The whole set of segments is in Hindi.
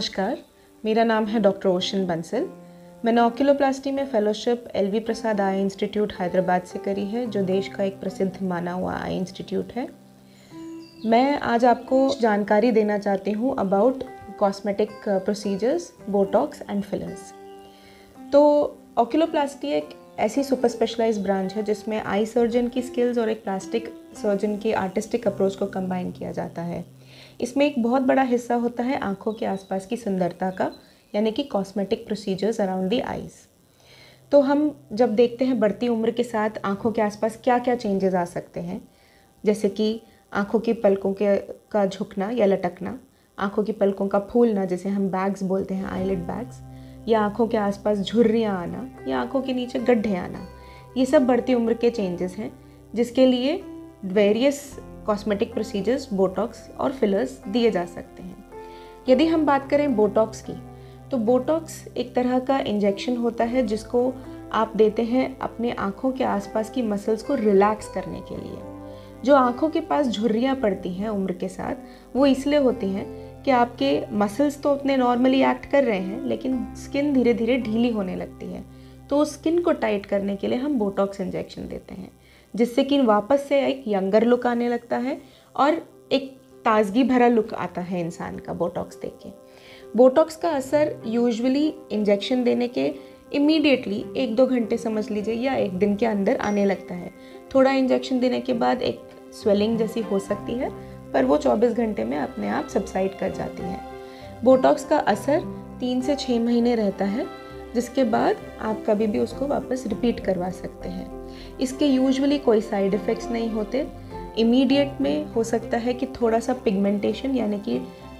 नमस्कार, मेरा नाम है डॉक्टर ओशन बंसल। मैंने ऑक्यूलोप्लास्टी में फेलोशिप एल.वी. प्रसाद आई इंस्टीट्यूट हैदराबाद से करी है, जो देश का एक प्रसिद्ध माना हुआ आई इंस्टीट्यूट है। मैं आज आपको जानकारी देना चाहती हूँ about cosmetic procedures, Botox and fillers. तो ऑक्यूलोप्लास्टी एक ऐसी सुपर स्पेशलाइज्ड ब्रांच है जिसमें आई सर्जन की स्किल्स और एक प्लास्टिक सर्जन की आर्टिस्टिक अप्रोच को कंबाइन किया जाता है। इसमें एक बहुत बड़ा हिस्सा होता है आँखों के आसपास की सुंदरता का, यानी कि cosmetic procedures around the eyes. तो हम जब देखते हैं बढ़ती उम्र के साथ आँखों के आसपास क्या क्या चेंजेस आ सकते हैं, जैसे कि आँखों की पलकों का झुकना या लटकना, आँखों की पलकों का फूलना जिसे हम बैग्स बोलते हैं, आईलिड बैग्स, या आँखों के आसपास झुर्रियाँ आना या आँखों के नीचे गड्ढे आना, ये सब बढ़ती उम्र के चेंजेस हैं जिसके लिए वेरियस कॉस्मेटिक प्रोसीजर्स, बोटॉक्स और फिलर्स दिए जा सकते हैं। यदि हम बात करें बोटॉक्स की, तो बोटॉक्स एक तरह का इंजेक्शन होता है जिसको आप देते हैं अपने आँखों के आसपास की मसल्स को रिलैक्स करने के लिए। जो आँखों के पास झुर्रियाँ पड़ती हैं उम्र के साथ, वो इसलिए होती हैं कि आपके मसल्स तो उतने नॉर्मली एक्ट कर रहे हैं, लेकिन स्किन धीरे धीरे ढीली होने लगती है। तो उस स्किन को टाइट करने के लिए हम बोटॉक्स इंजेक्शन देते हैं, जिससे कि वापस से एक यंगर लुक आने लगता है और एक ताजगी भरा लुक आता है इंसान का बोटॉक्स देख के। बोटॉक्स का असर यूजुअली इंजेक्शन देने के इमीडिएटली 1-2 घंटे समझ लीजिए या 1 दिन के अंदर आने लगता है। थोड़ा इंजेक्शन देने के बाद एक स्वेलिंग जैसी हो सकती है, पर वो 24 घंटे में अपने आप सबसाइड कर जाती है। बोटॉक्स का असर 3 से 6 महीने रहता है, जिसके बाद आप कभी भी उसको वापस रिपीट करवा सकते हैं। इसके यूजुअली कोई साइड इफ़ेक्ट्स नहीं होते। इमीडिएट में हो सकता है कि थोड़ा सा पिगमेंटेशन यानी कि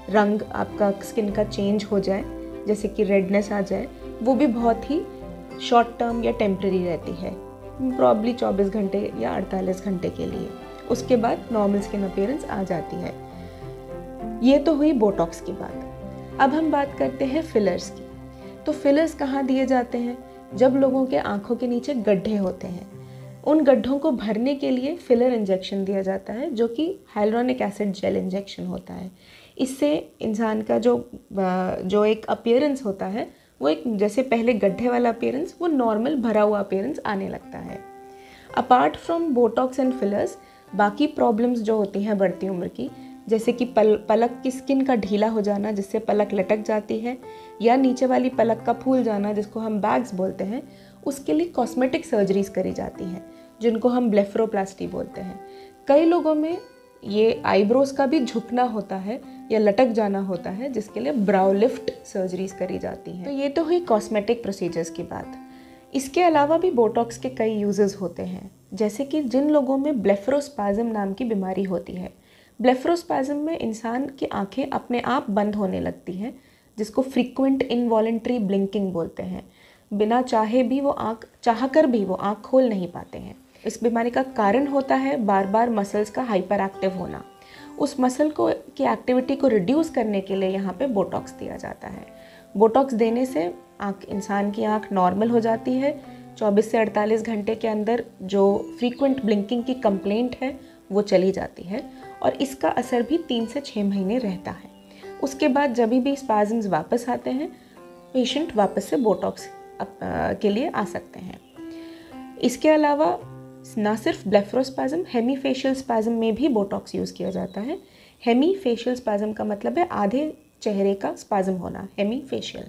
रंग आपका स्किन का चेंज हो जाए, जैसे कि रेडनेस आ जाए, वो भी बहुत ही शॉर्ट टर्म या टेम्परेरी रहती है, प्रॉब्ली 24 घंटे या 48 घंटे के लिए। उसके बाद नॉर्मल स्किन अपीयरेंस आ जाती है। ये तो हुई बोटॉक्स की बात। अब हम बात करते हैं फिलर्स की। तो फिलर्स कहाँ दिए जाते हैं? जब लोगों के आँखों के नीचे गड्ढे होते हैं, उन गड्ढों को भरने के लिए फिलर इंजेक्शन दिया जाता है, जो कि हाइलुरोनिक एसिड जेल इंजेक्शन होता है। इससे इंसान का जो एक अपीयरेंस होता है, वो एक जैसे पहले गड्ढे वाला अपीयरेंस, वो नॉर्मल भरा हुआ अपीयरेंस आने लगता है। Apart from Botox and fillers, बाकी प्रॉब्लम्स जो होती हैं बढ़ती उम्र की, जैसे कि पलक की स्किन का ढीला हो जाना जिससे पलक लटक जाती है, या नीचे वाली पलक का फूल जाना जिसको हम बैग्स बोलते हैं, उसके लिए कॉस्मेटिक सर्जरीज करी जाती हैं जिनको हम ब्लेफरोप्लास्टी बोलते हैं। कई लोगों में ये आईब्रोज का भी झुकना होता है या लटक जाना होता है, जिसके लिए ब्राउ लिफ्ट सर्जरीज करी जाती हैं। तो ये तो हुई कॉस्मेटिक प्रोसीजर्स की बात। इसके अलावा भी बोटॉक्स के कई यूजेस होते हैं, जैसे कि जिन लोगों में ब्लेफरोस्पाज्म नाम की बीमारी होती है। ब्लेफरोस्पाज्म में इंसान की आंखें अपने आप बंद होने लगती हैं, जिसको फ्रीक्वेंट इनवॉलेंट्री ब्लिंकिंग बोलते हैं। बिना चाहे भी वो चाहकर भी वो आँख खोल नहीं पाते हैं। इस बीमारी का कारण होता है बार बार मसल्स का हाइपर एक्टिव होना। उस मसल की एक्टिविटी को रिड्यूस करने के लिए यहाँ पे बोटॉक्स दिया जाता है। बोटॉक्स देने से इंसान की आँख नॉर्मल हो जाती है। 24 से 48 घंटे के अंदर जो फ्रीक्वेंट ब्लिंकिंग की कंप्लेंट है वो चली जाती है, और इसका असर भी 3 से 6 महीने रहता है। उसके बाद जब भी स्पाज़म्स वापस आते हैं, पेशेंट वापस से बोटॉक्स के लिए आ सकते हैं। इसके अलावा ना सिर्फ ब्लेफरोस्पाज्म, हेमीफेशियल स्पाज्म में भी बोटॉक्स यूज़ किया जाता है। हेमीफेशियल स्पाज्म का मतलब है आधे चेहरे का स्पाज्म होना, हेमीफेशियल।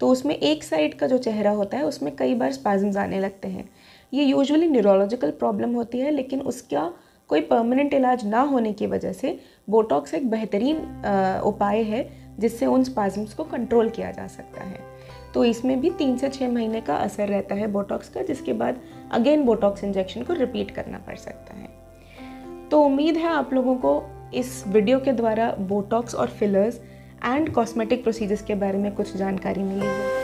तो उसमें एक साइड का जो चेहरा होता है उसमें कई बार स्पाज्म्स आने लगते हैं। ये यूजुअली न्यूरोलॉजिकल प्रॉब्लम होती है, लेकिन उसका कोई परमानेंट इलाज ना होने की वजह से बोटॉक्स एक बेहतरीन उपाय है जिससे उन स्पाज्म्स को कंट्रोल किया जा सकता है। तो इसमें भी 3 से 6 महीने का असर रहता है बोटॉक्स का, जिसके बाद अगेन बोटॉक्स इंजेक्शन को रिपीट करना पड़ सकता है। तो उम्मीद है आप लोगों को इस वीडियो के द्वारा बोटॉक्स और फिलर्स एंड कॉस्मेटिक प्रोसीजर्स के बारे में कुछ जानकारी मिली है।